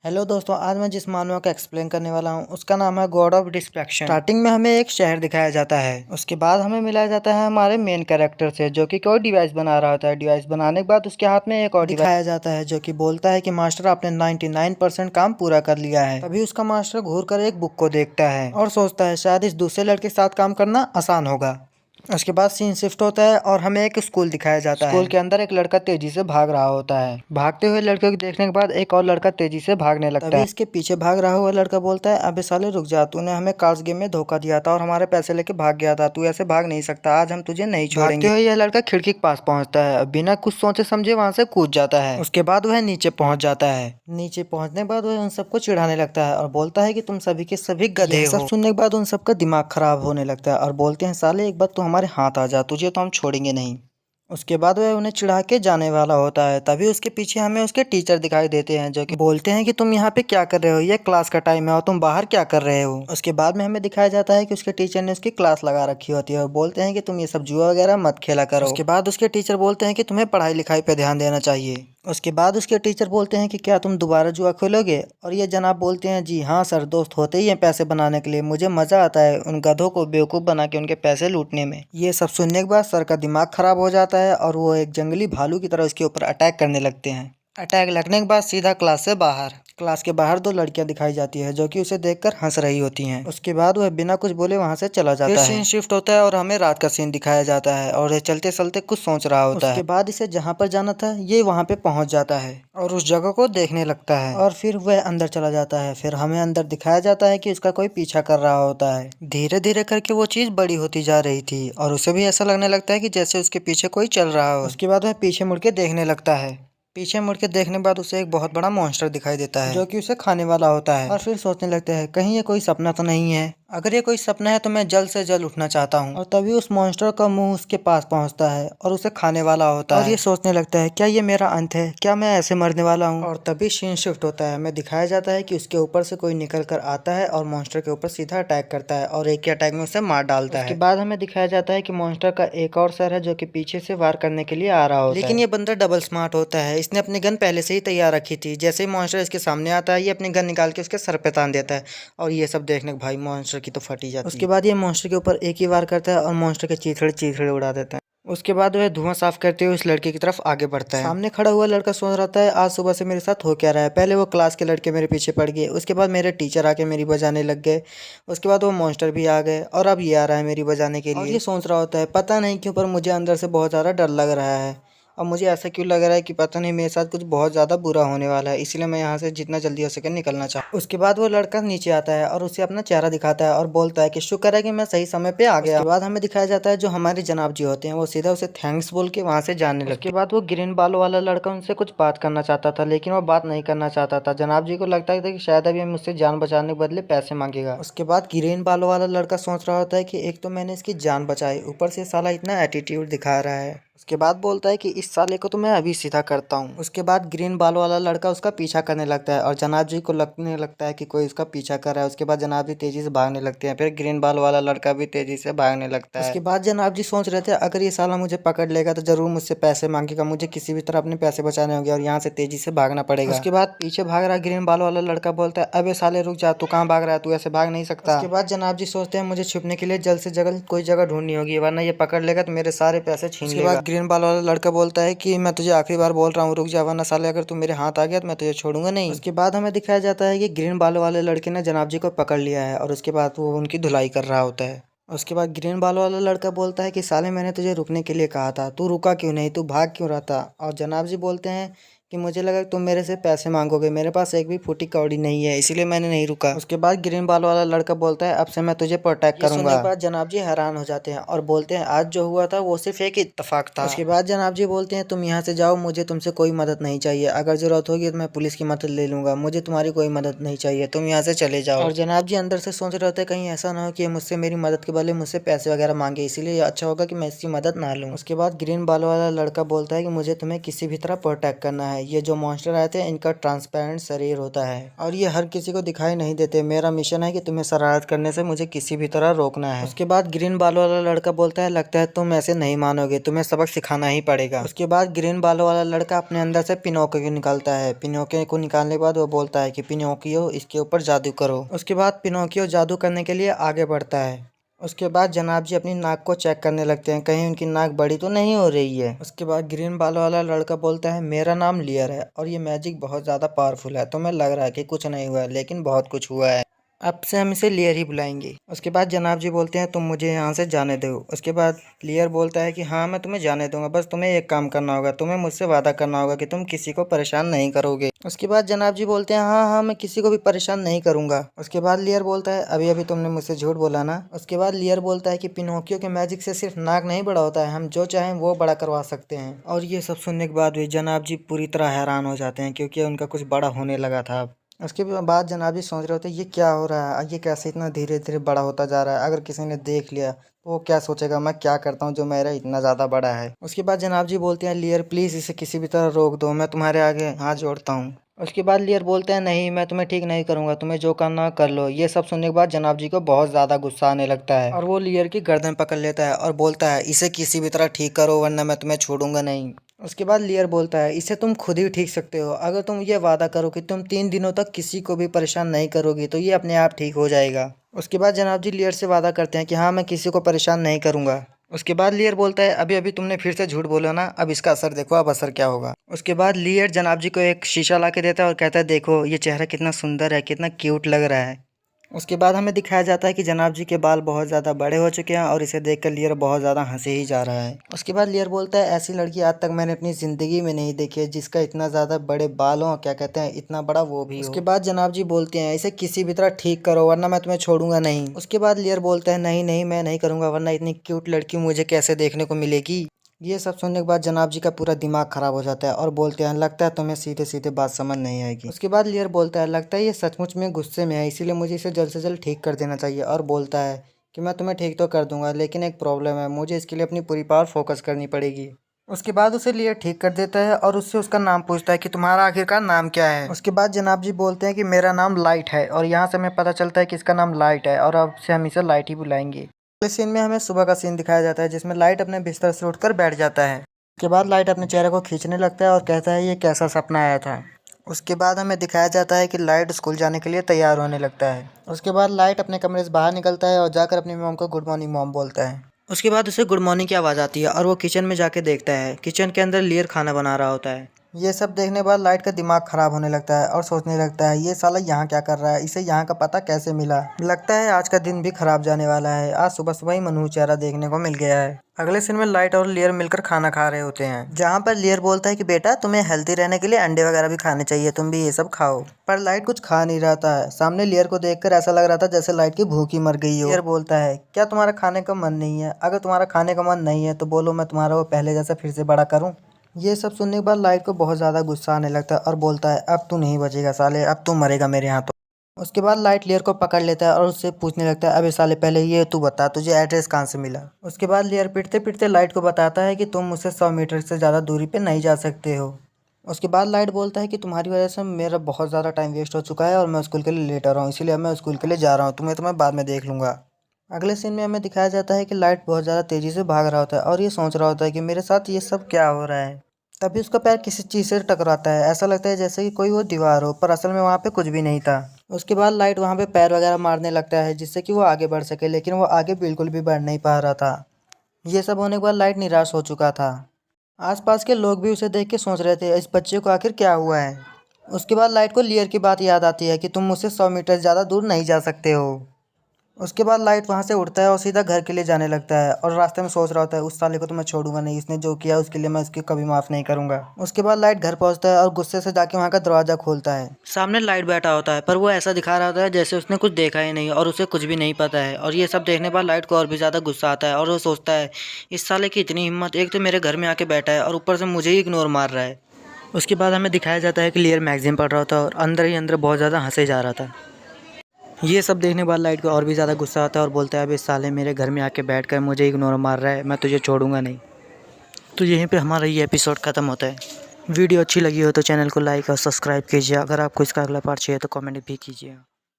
Hello दोस्तों, आज मैं जिस मानव का एक्सप्लेन करने वाला हूँ उसका नाम है गॉड ऑफ डिस्ट्रैक्शन। स्टार्टिंग में हमें एक शहर दिखाया जाता है, उसके बाद हमें मिलाया जाता है हमारे मेन कैरेक्टर से, जो कि कोई डिवाइस बना रहा होता है। डिवाइस बनाने के बाद उसके हाथ में एक और दिखाया जाता है जो कि बोलता है कि मास्टर आपने 99% काम पूरा कर लिया है। तभी उसका मास्टर घूर कर एक बुक को देखता है और सोचता है शायद इस दूसरे लड़के के साथ काम करना आसान होगा। उसके बाद सीन शिफ्ट होता है और हमें एक स्कूल दिखाया जाता है। स्कूल के अंदर एक लड़का तेजी से भाग रहा होता है। भागते हुए लड़के को देखने के बाद एक और लड़का तेजी से भागने लगता है। तभी इसके पीछे भाग रहा हुआ लड़का बोलता है, अबे साले रुक जा, तूने हमें कार्ड्स गेम में धोखा दिया था और हमारे पैसे लेके भाग गया था। तू ऐसे भाग नहीं सकता, आज हम तुझे नहीं छोड़ेंगे। भागते हुए यह लड़का खिड़की के पास पहुंचता है, बिना कुछ सोचे समझे वहां से कूद जाता है। उसके बाद वह नीचे पहुंच जाता है। नीचे पहुंचने के बाद वह उन सबको चिढ़ाने लगता है और बोलता है कि तुम सभी के सभी गधे हो। सब सुनने के बाद उन सबका दिमाग खराब होने लगता है और बोलते हैं, साले एक बार तू हमारे हाथ आ जा, तुझे तो हम छोड़ेंगे नहीं। उसके बाद वह उन्हें चिढ़ा के जाने वाला होता है। तभी उसके पीछे हमें उसके टीचर दिखाई देते हैं जो कि बोलते हैं कि तुम यहाँ पे क्या कर रहे हो, ये क्लास का टाइम है और तुम बाहर क्या कर रहे हो। उसके बाद में हमें दिखाया जाता है कि उसके टीचर ने उसकी क्लास लगा रखी होती है और बोलते हैं कि तुम ये सब जुआ वगैरह मत खेला करो। उसके बाद उसके टीचर बोलते हैं कि तुम्हें पढ़ाई लिखाई पे ध्यान देना चाहिए। उसके बाद उसके टीचर बोलते हैं कि क्या तुम दोबारा जुआ खोलोगे, और ये जनाब बोलते हैं, जी हाँ सर, दोस्त होते ही हैं पैसे बनाने के लिए, मुझे मज़ा आता है उन गधों को बेवकूफ़ बना के उनके पैसे लूटने में। ये सब सुनने के बाद सर का दिमाग खराब हो जाता है और वो एक जंगली भालू की तरह उसके ऊपर अटैक करने लगते हैं। अटैक लगने के बाद सीधा क्लास से बाहर। क्लास के बाहर दो लड़कियां दिखाई जाती है जो कि उसे देखकर हंस रही होती हैं। उसके बाद वह बिना कुछ बोले वहां से चला जाता है। फिर सीन शिफ्ट होता है और हमें रात का सीन दिखाया जाता है और ये चलते चलते कुछ सोच रहा होता है। उसके बाद इसे जहां पर जाना था ये वहां पे पहुंच जाता है और उस जगह को देखने लगता है और फिर वह अंदर चला जाता है। फिर हमें अंदर दिखाया जाता है कि उसका कोई पीछा कर रहा होता है। धीरे धीरे करके वो चीज बड़ी होती जा रही थी और उसे भी ऐसा लगने लगता है कि जैसे उसके पीछे कोई चल रहा हो। उसके बाद वह पीछे मुड़ के देखने लगता है। पीछे मुड़ के देखने के बाद उसे एक बहुत बड़ा मॉन्स्टर दिखाई देता है जो कि उसे खाने वाला होता है और फिर सोचने लगता है कहीं ये कोई सपना तो नहीं है। अगर ये कोई सपना है तो मैं जल्द से जल्द उठना चाहता हूँ। और तभी उस मॉन्स्टर का मुंह उसके पास पहुंचता है और उसे खाने वाला होता है और ये सोचने लगता है क्या ये मेरा अंत है, क्या मैं ऐसे मरने वाला हूँ। और तभी सीन शिफ्ट होता है, हमें दिखाया जाता है कि उसके ऊपर से कोई निकल कर आता है और मॉन्स्टर के ऊपर सीधा अटैक करता है और एक ही अटैक में उसे मार डालता है। उसके बाद हमें दिखाया जाता है कि मॉन्स्टर का एक और सर है जो कि पीछे से वार करने के लिए आ रहा होता है। लेकिन ये बंदा डबल स्मार्ट होता है, इसने अपनी गन पहले से ही तैयार रखी थी। जैसे ही मॉन्स्टर इसके सामने आता है ये अपनी गन निकाल के उसके सर पे तान देता है और ये सब देखने के भाई मॉन्स्टर की तो फटी जाती है। उसके बाद ये मॉन्स्टर के ऊपर एक ही वार करता है और मॉन्स्टर के चीथड़े चीथड़े उड़ा देता है। उसके बाद वह धुआं साफ करते हुए उस लड़के की तरफ आगे बढ़ता है। सामने खड़ा हुआ लड़का सोच रहा था आज सुबह से मेरे साथ हो क्या रहा है। पहले वो क्लास के लड़के मेरे पीछे पड़ गए, उसके बाद मेरे टीचर आके मेरी बजाने लग गए, उसके बाद वो मॉन्स्टर भी आ गए और अब ये आ रहा है मेरी बजाने के लिए। और ये सोच रहा होता है पता नहीं क्यों पर मुझे अंदर से बहुत ज़्यादा डर लग रहा है और मुझे ऐसा क्यों लग रहा है कि पता नहीं मेरे साथ कुछ बहुत ज़्यादा बुरा होने वाला है, इसलिए मैं यहाँ से जितना जल्दी हो सके निकलना चाहूँ। उसके बाद वो लड़का नीचे आता है और उसे अपना चेहरा दिखाता है और बोलता है कि शुक्र है कि मैं सही समय पे आ गया। उसके बाद हमें दिखाया जाता है जो हमारे जनाब जी होते हैं वो सीधा उसे थैंक्स बोल के वहाँ से जाने लगते हैं। उसके बाद वो ग्रीन बालों वाला लड़का उनसे कुछ बात करना चाहता था लेकिन वो बात नहीं करना चाहता था। जनाब जी को लगता था कि शायद अभी मुझसे जान बचाने के बदले पैसे मांगेगा। उसके बाद ग्रीन बालों वाला लड़का सोच रहा होता है कि एक तो मैंने इसकी जान बचाई, ऊपर से साला इतना एटीट्यूड दिखा रहा है। उसके बाद बोलता है कि इस साले को तो मैं अभी सीधा करता हूँ। उसके बाद ग्रीन बाल वाला लड़का उसका पीछा करने लगता है और जनाब जी को लगने लगता है कि कोई उसका पीछा कर रहा है। उसके बाद जनाब जी तेजी से भागने लगते हैं, फिर ग्रीन बाल वाला लड़का भी तेजी से भागने लगता है। उसके बाद जनाब जी सोच रहे थे अगर ये साला मुझे पकड़ लेगा तो जरूर मुझसे पैसे मांगेगा, मुझे किसी भी तरह अपने पैसे बचाने होंगे और यहाँ से तेजी से भागना पड़ेगा। उसके बाद पीछे भाग रहा ग्रीन बाल वाला लड़का बोलता है अबे साले रुक जा, तू कहाँ भाग रहा है, तू ऐसे भाग नहीं सकता। उसके बाद जनाब जी सोचते हैं मुझे छुपने के लिए जल्द से जल्द कोई जगह ढूंढनी होगी वरना ये पकड़ लेगा तो मेरे सारे पैसे छीन लेगा। उसके बाद ग्रीन बाल वाला लड़का बोलता है कि मैं तुझे आखिरी बार बोल रहा हूँ रुक जा, वरना साले अगर तू मेरे हाथ आ गया तो मैं तुझे छोड़ूंगा नहीं। उसके बाद हमें दिखाया जाता है कि ग्रीन बाल वाले लड़के ने जनाब जी को पकड़ लिया है और उसके बाद वो उनकी धुलाई कर रहा होता है। उसके बाद ग्रीन बाल वाला लड़का बोलता है कि साले मैंने तुझे रुकने के लिए कहा था, तू रुका क्यों नहीं, तू भाग क्यों रहा था। और जनाब जी बोलते हैं कि मुझे लगा तुम मेरे से पैसे मांगोगे, मेरे पास एक भी फूटी कौड़ी नहीं है इसलिए मैंने नहीं रुका। उसके बाद ग्रीन बाल वाला लड़का बोलता है अब से मैं तुझे प्रोटेक्ट करूंगा। सुनने के बाद जनाब जी हैरान हो जाते हैं और बोलते हैं आज जो हुआ था वो सिर्फ एक इत्तेफाक था। उसके बाद जनाब जी बोलते हैं तुम यहाँ से जाओ, मुझे तुमसे कोई मदद नहीं चाहिए, अगर जरूरत होगी तो मैं पुलिस की मदद ले लूंगा, मुझे तुम्हारी कोई मदद नहीं चाहिए, तुम यहाँ से चले जाओ। और जनाब जी अंदर से सोच रहे होते हैं कहीं ऐसा ना हो कि मुझसे मेरी मदद के बदले मुझसे पैसे वगैरह मांगे, इसीलिए अच्छा होगा कि मैं इसकी मदद ना लूँ। उसके बाद ग्रीन बाल वाला लड़का बोलता है कि मुझे तुम्हें किसी भी तरह प्रोटेक्ट करना है है। ये जो मॉन्स्टर आए थे इनका ट्रांसपेरेंट शरीर होता है और ये हर किसी को दिखाई नहीं देते। मेरा मिशन है कि तुम्हें शरारत करने से मुझे किसी भी तरह रोकना है। उसके बाद ग्रीन बालों वाला लड़का बोलता है लगता है तुम ऐसे नहीं मानोगे, तुम्हें सबक सिखाना ही पड़ेगा। उसके बाद ग्रीन बालों वाला लड़का अपने अंदर से पिनोकियो को निकालता है। पिनोकियो को निकालने के बाद वो बोलता है कि पिनोकियो इसके ऊपर जादू करो। उसके बाद पिनोकियो जादू करने के लिए आगे बढ़ता है। उसके बाद जनाब जी अपनी नाक को चेक करने लगते हैं, कहीं उनकी नाक बड़ी तो नहीं हो रही है। उसके बाद ग्रीन बालों वाला लड़का बोलता है मेरा नाम लियर है और ये मैजिक बहुत ज़्यादा पावरफुल है। तुम्हें लग रहा है कि कुछ नहीं हुआ है लेकिन बहुत कुछ हुआ है। अब से हम इसे लियर ही बुलाएंगे। उसके बाद जनाब जी बोलते हैं तुम मुझे यहाँ से जाने दो। उसके बाद लियर बोलता है कि हाँ मैं तुम्हें जाने दूंगा, बस तुम्हें एक काम करना होगा, तुम्हें मुझसे वादा करना होगा कि तुम किसी को परेशान नहीं करोगे। उसके बाद जनाब जी बोलते हैं हाँ हाँ मैं किसी को भी परेशान नहीं करूंगा। उसके बाद लियर बोलता है अभी अभी तुमने मुझसे झूठ बोला ना। उसके बाद लियर बोलता है कि पिनोकियो के मैजिक से सिर्फ नाक नहीं बड़ा होता है, हम जो चाहें वो बड़ा करवा सकते हैं। और ये सब सुनने के बाद भी जनाब जी पूरी तरह हैरान हो जाते हैं क्योंकि उनका कुछ बड़ा होने लगा था। उसके बाद जनाब जी सोच रहे होते ये क्या हो रहा है, ये कैसे इतना धीरे धीरे बड़ा होता जा रहा है, अगर किसी ने देख लिया तो वो क्या सोचेगा, मैं क्या करता हूँ जो मेरा इतना ज़्यादा बड़ा है। उसके बाद जनाब जी बोलते हैं लियर प्लीज़ इसे किसी भी तरह रोक दो, मैं तुम्हारे आगे हाथ जोड़ता हूँ। उसके बाद लियर बोलते हैं नहीं मैं तुम्हें ठीक नहीं करूंगा, तुम्हें जो करना कर लो। ये सब सुनने के बाद जनाब जी को बहुत ज़्यादा गुस्सा आने लगता है और वो लियर की गर्दन पकड़ लेता है और बोलता है इसे किसी भी तरह ठीक करो वरना मैं तुम्हें छोड़ूंगा नहीं। उसके बाद लियर बोलता है इसे तुम खुद ही ठीक सकते हो, अगर तुम ये वादा करो कि तुम 3 दिनों तक किसी को भी परेशान नहीं करोगी तो ये अपने आप ठीक हो जाएगा। उसके बाद जनाब जी लियर से वादा करते हैं कि हाँ मैं किसी को परेशान नहीं करूँगा। उसके बाद लियर बोलता है अभी अभी तुमने फिर से झूठ बोला ना, अब इसका असर देखो, अब असर क्या होगा। उसके बाद लियर जनाब जी को एक शीशा ला के देता है और कहता है देखो ये चेहरा कितना सुंदर है, कितना क्यूट लग रहा है। उसके बाद हमें दिखाया जाता है कि जनाब जी के बाल बहुत ज़्यादा बड़े हो चुके हैं और इसे देखकर लियर बहुत ज़्यादा हंसे ही जा रहा है। उसके बाद लियर बोलता है ऐसी लड़की आज तक मैंने अपनी ज़िंदगी में नहीं देखी है जिसका इतना ज़्यादा बड़े बाल हो, क्या कहते हैं इतना बड़ा वो भी हो। उसके बाद जनाब जी बोलते हैं इसे किसी भी तरह ठीक करो वरना मैं तुम्हें छोड़ूंगा नहीं। उसके बाद लियर बोलता है नहीं नहीं मैं नहीं करूँगा वरना इतनी क्यूट लड़की मुझे कैसे देखने को मिलेगी। ये सब सुनने के बाद जनाब जी का पूरा दिमाग खराब हो जाता है और बोलते हैं लगता है तुम्हें सीधे सीधे बात समझ नहीं आएगी। उसके बाद लियर बोलता है लगता है ये सचमुच में गुस्से में है इसीलिए मुझे इसे जल्द से जल्द ठीक कर देना चाहिए और बोलता है कि मैं तुम्हें ठीक तो कर दूंगा लेकिन एक प्रॉब्लम है, मुझे इसके लिए अपनी पूरी पावर फोकस करनी पड़ेगी। उसके बाद उसे लियर ठीक कर देता है और उससे उसका नाम पूछता है कि तुम्हारा आखिरकार नाम क्या है। उसके बाद जनाब जी बोलते हैं कि मेरा नाम लाइट है और यहाँ से हमें पता चलता है कि इसका नाम लाइट है और अब से हम इसे लाइट ही बुलाएंगे। अगले सीन में हमें सुबह का सीन दिखाया जाता है जिसमें लाइट अपने बिस्तर से उठकर बैठ जाता है। उसके बाद लाइट अपने चेहरे को खींचने लगता है और कहता है ये कैसा सपना आया था। उसके बाद हमें दिखाया जाता है कि लाइट स्कूल जाने के लिए तैयार होने लगता है। उसके बाद लाइट अपने कमरे से बाहर निकलता है और जाकर अपनी मॉम को गुड मॉर्निंग मॉम बोलता है। उसके बाद उसे गुड मॉर्निंग की आवाज़ आती है और वो किचन में जाके देखता है, किचन के अंदर लियर खाना बना रहा होता है। ये सब देखने के बाद लाइट का दिमाग खराब होने लगता है और सोचने लगता है ये साला यहाँ क्या कर रहा है, इसे यहाँ का पता कैसे मिला। लगता है आज का दिन भी खराब जाने वाला है, आज सुबह सुबह ही मनहूस चेहरा देखने को मिल गया है। अगले सीन में लाइट और लियर मिलकर खाना खा रहे होते हैं जहाँ पर लियर बोलता है कि बेटा तुम्हें हेल्दी रहने के लिए अंडे वगैरह भी खाने चाहिए, तुम भी ये सब खाओ। पर लाइट कुछ खा नहीं रहा था। सामने लियर को देखकर ऐसा लग रहा था जैसे लाइट की भूख ही मर गई हो। लियर बोलता है क्या तुम्हारा खाने का मन नहीं है, अगर तुम्हारा खाने का मन नहीं है तो बोलो मैं तुम्हारा वो पहले जैसा फिर से बड़ा करूँ। ये सब सुनने के बाद लाइट को बहुत ज़्यादा गुस्सा आने लगता है और बोलता है अब तू नहीं बचेगा साले, अब तू मरेगा मेरे हाथों। उसके बाद लाइट लियर को पकड़ लेता है और उससे पूछने लगता है अबे साले पहले ये तू बता तुझे एड्रेस कहाँ से मिला। उसके बाद लियर पिटते पिटते लाइट को बताता है कि तुम मुझसे 100 मीटर से ज़्यादा दूरी पे नहीं जा सकते हो। उसके बाद लाइट बोलता है कि तुम्हारी वजह से मेरा बहुत ज़्यादा टाइम वेस्ट हो चुका है और मैं स्कूल के लिए लेट आ रहा हूँ, इसीलिए अब मैं स्कूल के लिए जा रहा हूँ, तुम्हें तो मैं बाद में देख लूँगा। अगले सीन में हमें दिखाया जाता है कि लाइट बहुत ज़्यादा तेज़ी से भाग रहा होता है और ये सोच रहा होता है कि मेरे साथ ये सब क्या हो रहा है। तभी उसका पैर किसी चीज़ से टकराता है, ऐसा लगता है जैसे कि कोई वो दीवार हो, पर असल में वहाँ पे कुछ भी नहीं था। उसके बाद लाइट वहाँ पे पैर वगैरह मारने लगता है जिससे कि वो आगे बढ़ सके, लेकिन वो आगे बिल्कुल भी बढ़ नहीं पा रहा था। ये सब होने के बाद लाइट निराश हो चुका था। आसपास के लोग भी उसे देख के सोच रहे थे इस बच्चे को आखिर क्या हुआ है। उसके बाद लाइट को लियर की बात याद आती है कि तुम मुझसे 100 मीटर ज़्यादा दूर नहीं जा सकते हो। उसके बाद लाइट वहाँ से उठता है और सीधा घर के लिए जाने लगता है और रास्ते में सोच रहा होता है उस साले को तो मैं छोड़ूंगा नहीं, इसने जो किया उसके लिए मैं उसकी कभी माफ़ नहीं करूंगा। उसके बाद लाइट घर पहुँचता है और गुस्से से जाके वहाँ का दरवाज़ा खोलता है। सामने लाइट बैठा होता है पर वो ऐसा दिखा रहा होता है जैसे उसने कुछ देखा ही नहीं और उसे कुछ भी नहीं पता है। और ये सब देखने पर लाइट को और भी ज़्यादा गुस्सा आता है और वो सोचता है इस साले की इतनी हिम्मत, एक तो मेरे घर में आके बैठा है और ऊपर से मुझे ही इग्नोर मार रहा है। उसके बाद हमें दिखाया जाता है कि लियर मैगजीन पढ़ रहा था और अंदर ही अंदर बहुत ज़्यादा हंसे जा रहा था। ये सब देखने के बाद लाइट को और भी ज़्यादा गुस्सा आता है और बोलता है अब इस साले मेरे घर में आके बैठकर मुझे इग्नोर मार रहा है, मैं तुझे छोड़ूंगा नहीं। तो यहीं पे हमारा ये एपिसोड ख़त्म होता है। वीडियो अच्छी लगी हो तो चैनल को लाइक और सब्सक्राइब कीजिए। अगर आपको इसका अगला पार्ट चाहिए तो कमेंट भी कीजिए।